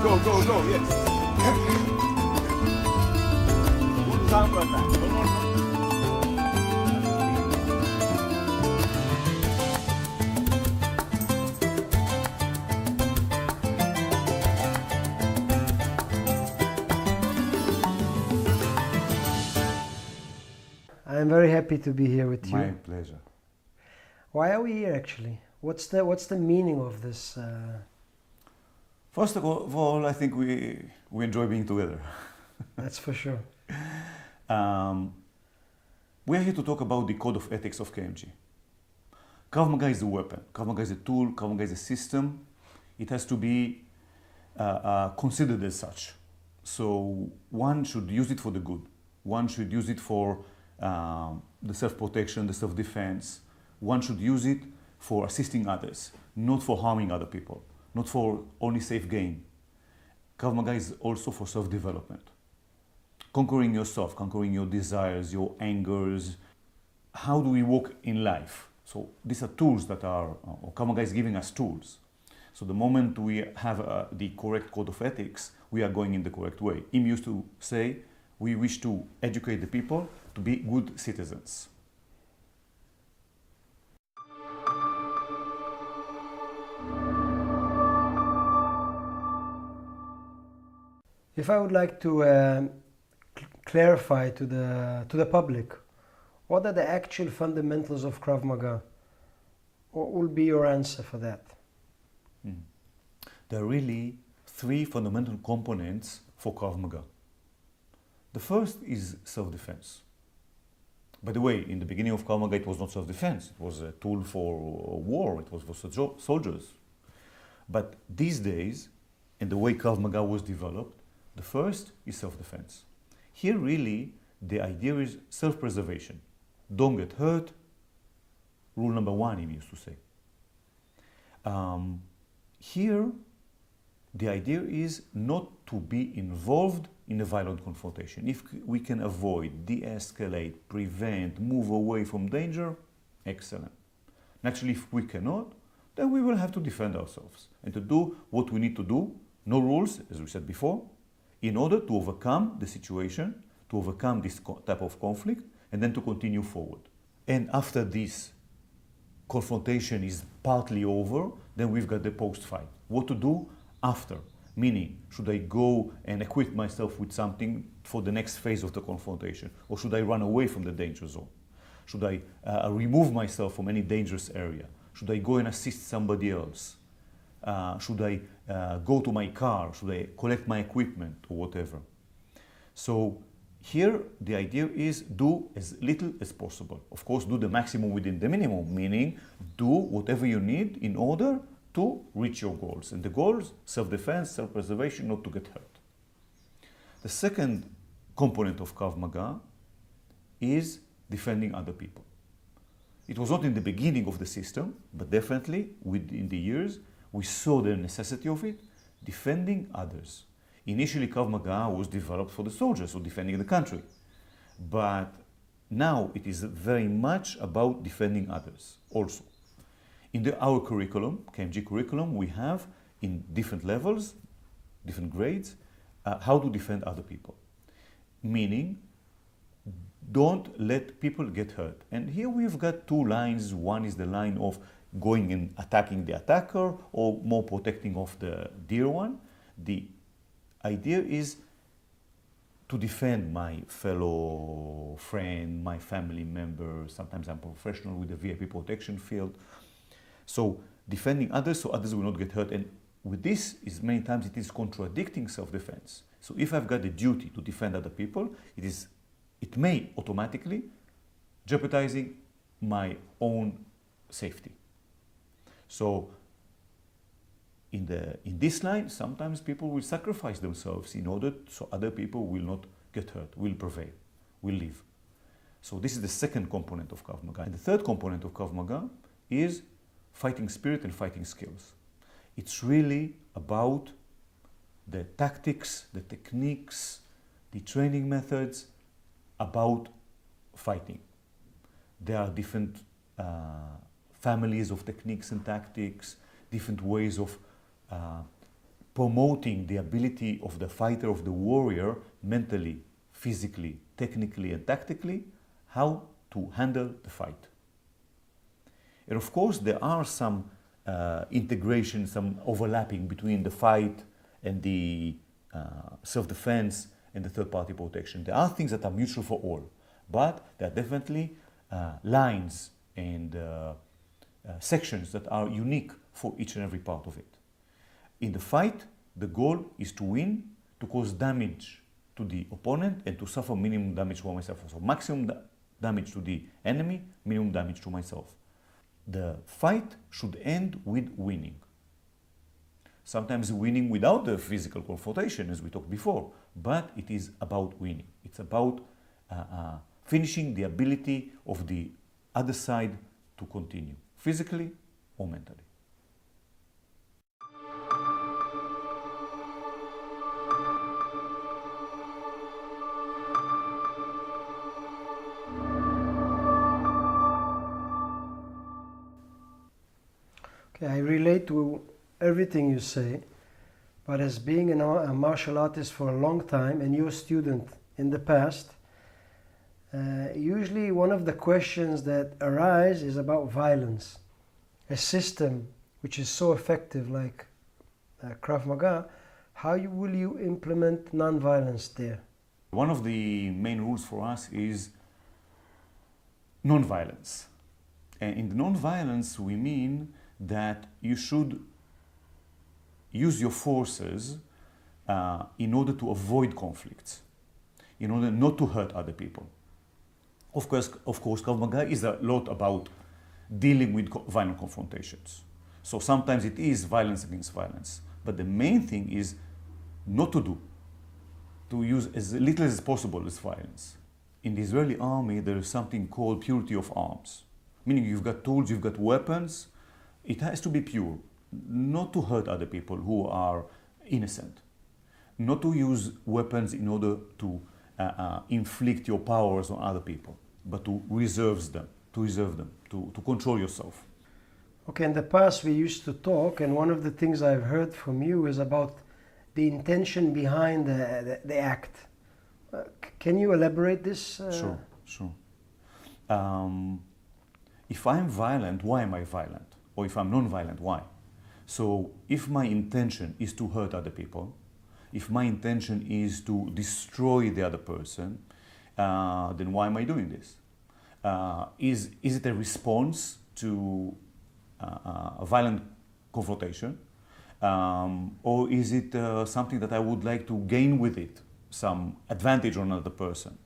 Go, go, go, yes. One counter attack. One more. I'm very happy to be here with you. My pleasure. Why are we here actually? What's the meaning of this? First of all, I think we enjoy being together. That's for sure. We are here to talk about the code of ethics of KMG. Krav Maga is a weapon. Krav Maga is a tool. Krav Maga is a system. It has to be considered as such. So one should use it for the good. One should use it for the self-protection, the self-defense. One should use it for assisting others, not for harming other people, not for only safe gain. Krav Maga is also for self-development. Conquering yourself, conquering your desires, your angers. How do we walk in life? So these are tools that are, Krav Maga is giving us tools. So the moment we have the correct code of ethics, we are going in the correct way. Im used to say, we wish to educate the people to be good citizens. If I would like to clarify to the public, what are the actual fundamentals of Krav Maga? What will be your answer for that? There are really three fundamental components for Krav Maga. The first is self-defense. By the way, in the beginning of Krav Maga, it was not self-defense. It was a tool for war. It was for soldiers. But these days, in the way Krav Maga was developed, the first is self-defense. Here, really, the idea is self-preservation. Don't get hurt. Rule number one, he used to say. Here, the idea is not to be involved in a violent confrontation. If we can avoid, de-escalate, prevent, move away from danger, excellent. Naturally, if we cannot, then we will have to defend ourselves and to do what we need to do, no rules, as we said before, in order to overcome the situation, to overcome this type of conflict, and then to continue forward. And after this confrontation is partly over, then we've got the post-fight. What to do after? Meaning, should I go and equip myself with something for the next phase of the confrontation? Or should I run away from the danger zone? Should I remove myself from any dangerous area? Should I go and assist somebody else? Should I go to my car? Should I collect my equipment or whatever? So here the idea is do as little as possible. Of course, do the maximum within the minimum, meaning do whatever you need in order to reach your goals. And the goals, self-defense, self-preservation, not to get hurt. The second component of Krav Maga is defending other people. It was not in the beginning of the system, but definitely within the years, we saw the necessity of it, defending others. Initially, Krav Maga was developed for the soldiers, so defending the country. But now it is very much about defending others also. In our curriculum, KMG curriculum, we have in different levels, different grades, how to defend other people. Meaning, don't let people get hurt. And here we've got two lines. One is the line of going and attacking the attacker or more protecting of the dear one. The idea is to defend my fellow friend, my family member. Sometimes I'm professional with the VIP protection field. So defending others so others will not get hurt. And with this, many times it is contradicting self-defense. So if I've got the duty to defend other people, it may automatically jeopardizing my own safety. So in this line, sometimes people will sacrifice themselves in order so other people will not get hurt, will prevail, will live. So this is the second component of Krav Maga. And the third component of Krav Maga is fighting spirit and fighting skills. It's really about the tactics, the techniques, the training methods about fighting. There are different families of techniques and tactics, different ways of promoting the ability of the fighter, of the warrior, mentally, physically, technically, and tactically, how to handle the fight. And of course, there are some integration, some overlapping between the fight and the self-defense and the third-party protection. There are things that are mutual for all, but there are definitely lines and sections that are unique for each and every part of it. In the fight, the goal is to win, to cause damage to the opponent, and to suffer minimum damage for myself. So maximum damage to the enemy, minimum damage to myself. The fight should end with winning. Sometimes winning without the physical confrontation, as we talked before, but it is about winning. It's about finishing the ability of the other side to continue, physically or mentally. Okay, I relate to everything you say, but as being a martial artist for a long time and your student in the past, usually one of the questions that arise is about violence. A system which is so effective like Krav Maga, how will you implement non-violence there? One of the main rules for us is non-violence. And in the non-violence, we mean that you should use your forces in order to avoid conflicts, in order not to hurt other people. Of course, Krav Maga is a lot about dealing with violent confrontations. So sometimes it is violence against violence. But the main thing is not to use as little as possible as violence. In the Israeli army, there is something called purity of arms. Meaning you've got tools, you've got weapons. It has to be pure, not to hurt other people who are innocent. Not to use weapons in order to inflict your powers on other people, but to reserve them, to control yourself. Okay, in the past we used to talk, and one of the things I've heard from you is about the intention behind the act. Can you elaborate this? Sure. If I'm violent, why am I violent? Or if I'm non-violent, why? So if my intention is to hurt other people, if my intention is to destroy the other person, then why am I doing this? Is it a response to a violent confrontation? Or is it something that I would like to gain with it, some advantage on another person,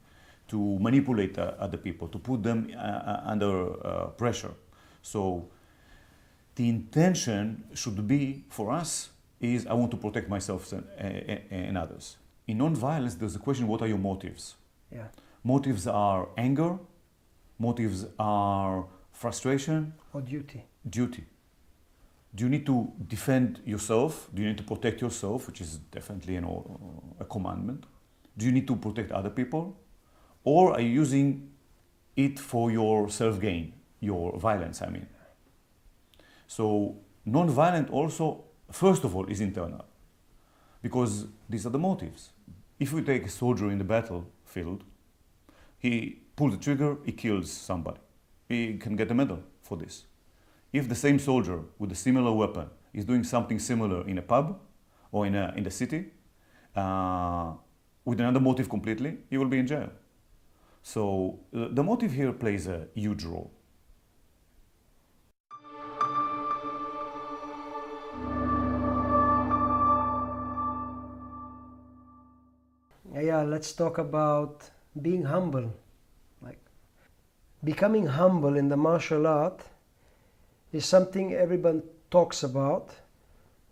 to manipulate other people, to put them under pressure? So the intention should be, for us, is I want to protect myself and others. In non-violence, there's a question, what are your motives? Yeah. Motives are anger, motives are frustration. Or duty. Duty. Do you need to defend yourself? Do you need to protect yourself, which is definitely a commandment? Do you need to protect other people? Or are you using it for your self-gain, your violence, I mean? So non-violent also, first of all, is internal, because these are the motives. If we take a soldier in the battlefield, he pulls the trigger, he kills somebody. He can get a medal for this. If the same soldier with a similar weapon is doing something similar in a pub or in the city, with another motive completely, he will be in jail. So the motive here plays a huge role. Yeah, let's talk about being humble. Like becoming humble in the martial art is something everyone talks about,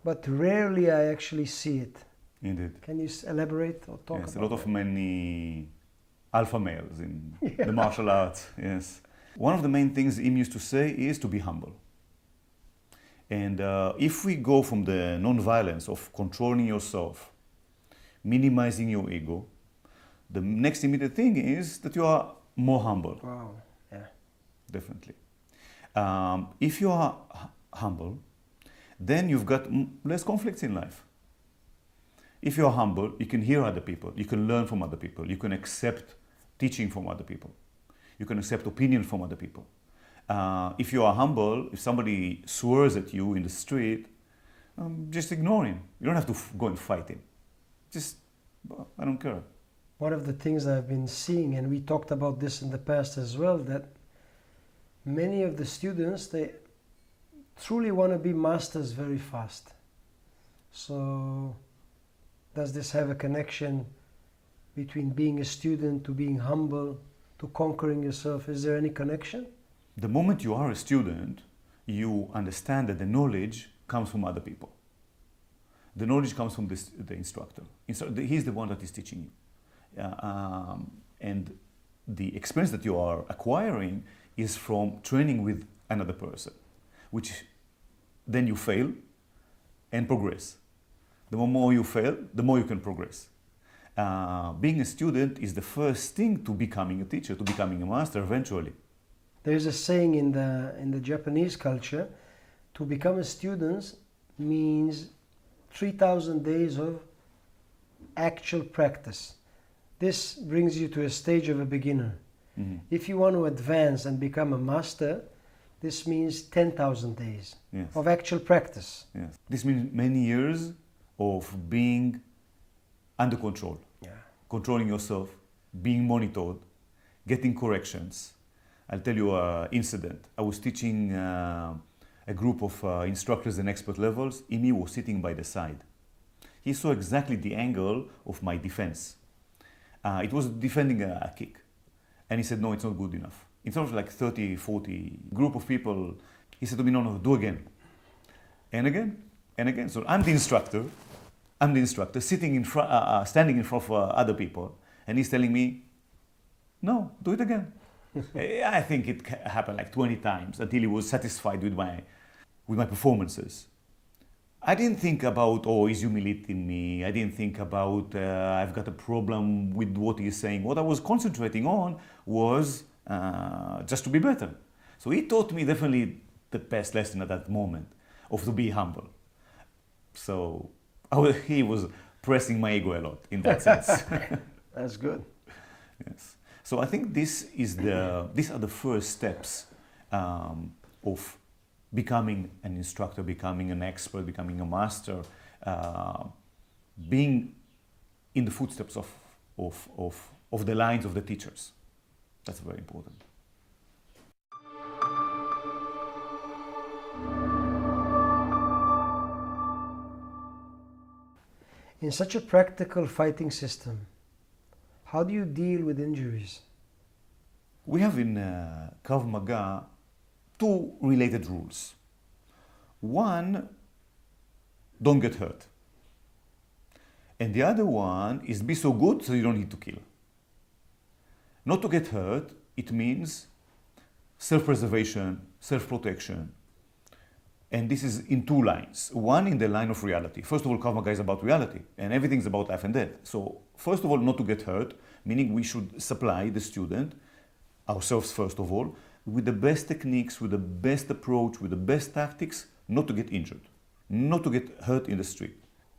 but rarely I actually see it. Indeed. Can you elaborate or talk Yes, about a lot of that? many alpha males in the martial arts, yes. One of the main things Im used to say is to be humble. And if we go from the non-violence of controlling yourself, minimizing your ego, the next immediate thing is that you are more humble. Wow, yeah. Definitely. If you are humble, then you've got less conflicts in life. If you're humble, you can hear other people, you can learn from other people, you can accept teaching from other people, you can accept opinion from other people. If you are humble, if somebody swears at you in the street, just ignore him. You don't have to go and fight him. Just, I don't care. One of the things I've been seeing, and we talked about this in the past as well, that many of the students, they truly want to be masters very fast. So does this have a connection between being a student to being humble to conquering yourself? Is there any connection? The moment you are a student, you understand that the knowledge comes from other people. The knowledge comes from the instructor. He's the one that is teaching you. And the experience that you are acquiring is from training with another person, which then you fail and progress. The more you fail, the more you can progress. Being a student is the first thing to becoming a teacher, to becoming a master eventually. There's a saying in the Japanese culture, to become a student means 3,000 days of actual practice. This brings you to a stage of a beginner. Mm-hmm. If you want to advance and become a master, this means 10,000 days Yes. of actual practice. Yes. This means many years of being under control, controlling yourself, being monitored, getting corrections. I'll tell you an incident. I was teaching a group of instructors and expert levels. Imi was sitting by the side. He saw exactly the angle of my defense. It was defending a kick. And he said, no, it's not good enough. In front of like 30, 40 group of people, he said to me, no, do again. And again, and again. So I'm the instructor, sitting standing in front of other people, and he's telling me, no, do it again. I think it happened like 20 times until he was satisfied with my performances. I didn't think about, oh, he's humiliating me. I didn't think about, I've got a problem with what he's saying. What I was concentrating on was just to be better. So he taught me definitely the best lesson at that moment of to be humble. So he was pressing my ego a lot in that sense. That's good. Yes. So I think these are the first steps of becoming an instructor, becoming an expert, becoming a master, being in the footsteps of the lines of the teachers. That's very important. In such a practical fighting system, how do you deal with injuries? We have in Krav Maga two related rules. One, don't get hurt. And the other one is be so good so you don't need to kill. Not to get hurt, it means self-preservation, self-protection. And this is in two lines. One, in the line of reality. First of all, Krav Maga is about reality, and everything's about life and death. So first of all, not to get hurt, meaning we should supply the student, ourselves first of all, with the best techniques, with the best approach, with the best tactics, not to get injured, not to get hurt in the street.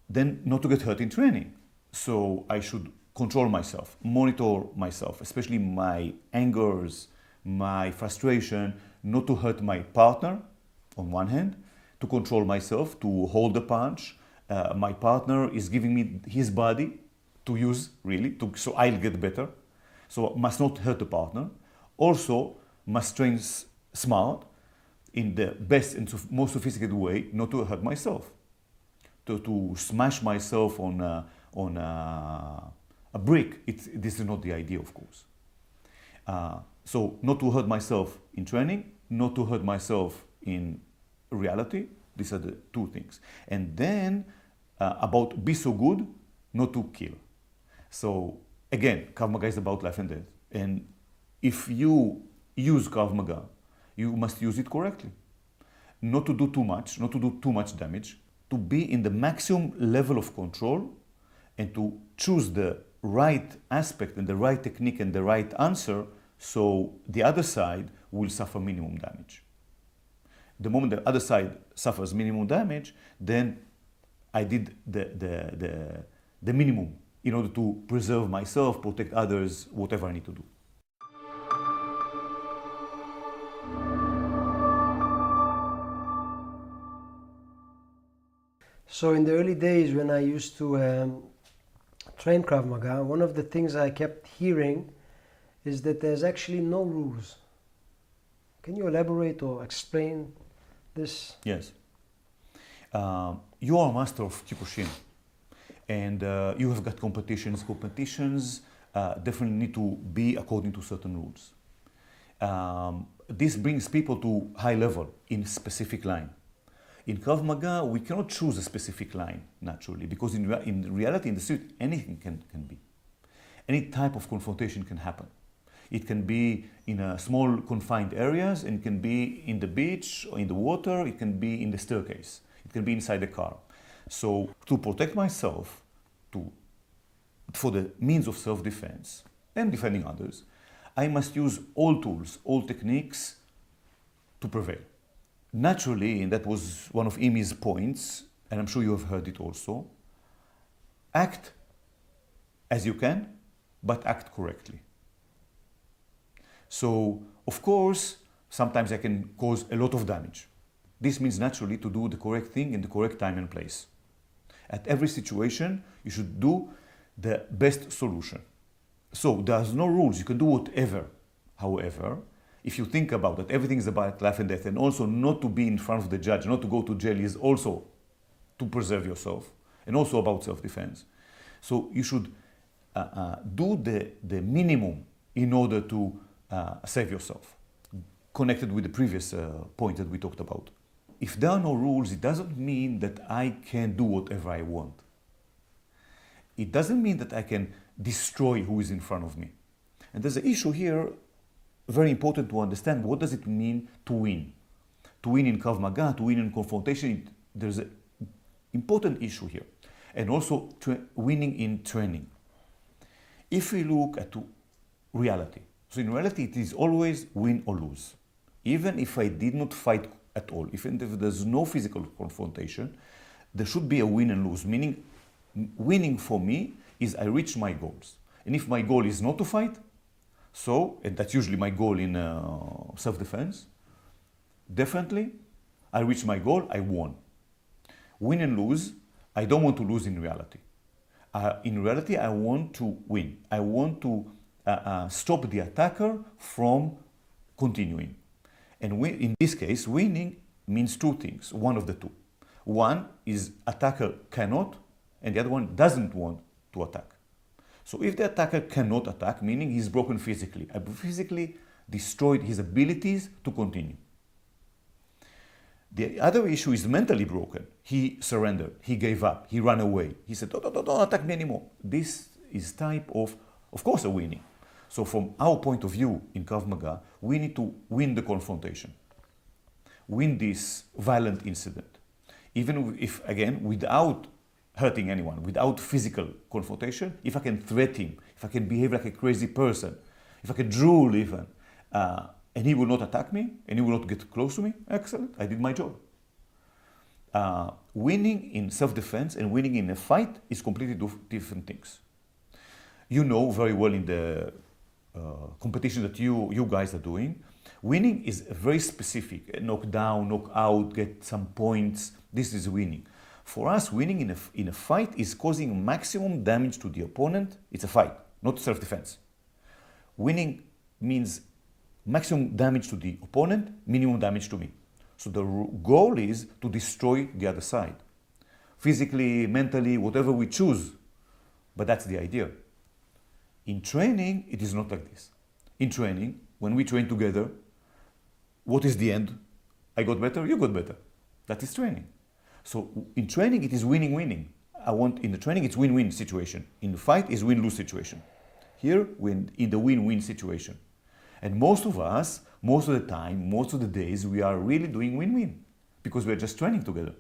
Then not to get hurt in training. So I should control myself, monitor myself, especially my angers, my frustration, not to hurt my partner, on one hand, to control myself, to hold the punch. My partner is giving me his body to use, really, so I'll get better. So must not hurt the partner. Also, must train smart, in the best and most sophisticated way, not to hurt myself. To smash myself on a brick, this is not the idea, of course. So not to hurt myself in training, not to hurt myself in reality. These are the two things. And then about be so good, not to kill. So again, Krav Maga is about life and death. And if you use Krav Maga, you must use it correctly. Not to do too much, not to do too much damage, to be in the maximum level of control and to choose the right aspect and the right technique and the right answer so the other side will suffer minimum damage. The moment the other side suffers minimum damage, then I did the the minimum in order to preserve myself, protect others, whatever I need to do. So in the early days when I used to train Krav Maga, one of the things I kept hearing is that there's actually no rules. Can you elaborate or explain this? Yes. You are a master of Kyokushin, and you have got competitions. Competitions definitely need to be according to certain rules. This brings people to high level in specific line. In Krav Maga, we cannot choose a specific line, naturally, because in reality, in the street, anything can be. Any type of confrontation can happen. It can be in small confined areas, and it can be in the beach or in the water, it can be in the staircase, it can be inside the car. So to protect myself, for the means of self-defense and defending others, I must use all tools, all techniques to prevail. Naturally, and that was one of Imi's points, and I'm sure you have heard it also, act as you can, but act correctly. So, of course, sometimes I can cause a lot of damage. This means naturally to do the correct thing in the correct time and place. At every situation, you should do the best solution. So there's no rules, you can do whatever. However, if you think about it, everything is about life and death, and also not to be in front of the judge, not to go to jail is also to preserve yourself, and also about self-defense. So you should do the minimum in order to save yourself, connected with the previous point that we talked about. If there are no rules, it doesn't mean that I can do whatever I want. It doesn't mean that I can destroy who is in front of me. And there's an issue here, very important to understand. What does it mean to win? To win in Krav Maga, to win in confrontation, there's an important issue here. And also winning in training. If we look at reality, so in reality it is always win or lose. Even if I did not fight at all, even if there's no physical confrontation, there should be a win and lose, meaning winning for me is I reach my goals. And if my goal is not to fight, and that's usually my goal in self-defense, definitely I reach my goal, I won. Win and lose, I don't want to lose in reality. In reality, I want to win. I want to stop the attacker from continuing. And in this case, winning means two things, one of the two. One is attacker cannot, and the other one doesn't want to attack. So if the attacker cannot attack, meaning he's broken physically, I physically destroyed his abilities to continue. The other issue is mentally broken. He surrendered, he gave up, he ran away. He said, don't attack me anymore. This is type of course, a winning. So from our point of view in Krav Maga, we need to win the confrontation. Win this violent incident. Even if, again, without hurting anyone, without physical confrontation, if I can threaten him, if I can behave like a crazy person, if I can drool even, and he will not attack me, and he will not get close to me, excellent, I did my job. Winning in self-defense and winning in a fight is completely different things. You know very well in the competition that you guys are doing, winning is very specific, knock down, knock out, get some points, this is winning. For us, winning in a fight is causing maximum damage to the opponent. It's a fight, not self-defense. Winning means maximum damage to the opponent, minimum damage to me. So the goal is to destroy the other side. Physically, mentally, whatever we choose. But that's the idea. In training, it is not like this. In training, when we train together, what is the end? I got better, you got better. That is training. So in training, it is winning-winning. In the training, it's win-win situation. In the fight, it's win-lose situation. Here, we're in the win-win situation. And most of us, most of the time, most of the days, we are really doing win-win because we are just training together.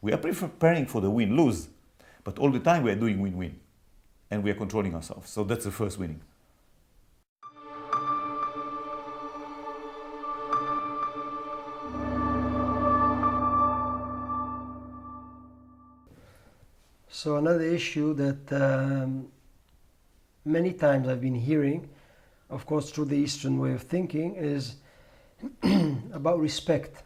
We are preparing for the win-lose, but all the time we are doing win-win and we are controlling ourselves. So that's the first winning. So another issue that many times I've been hearing, of course through the Eastern way of thinking, is about respect.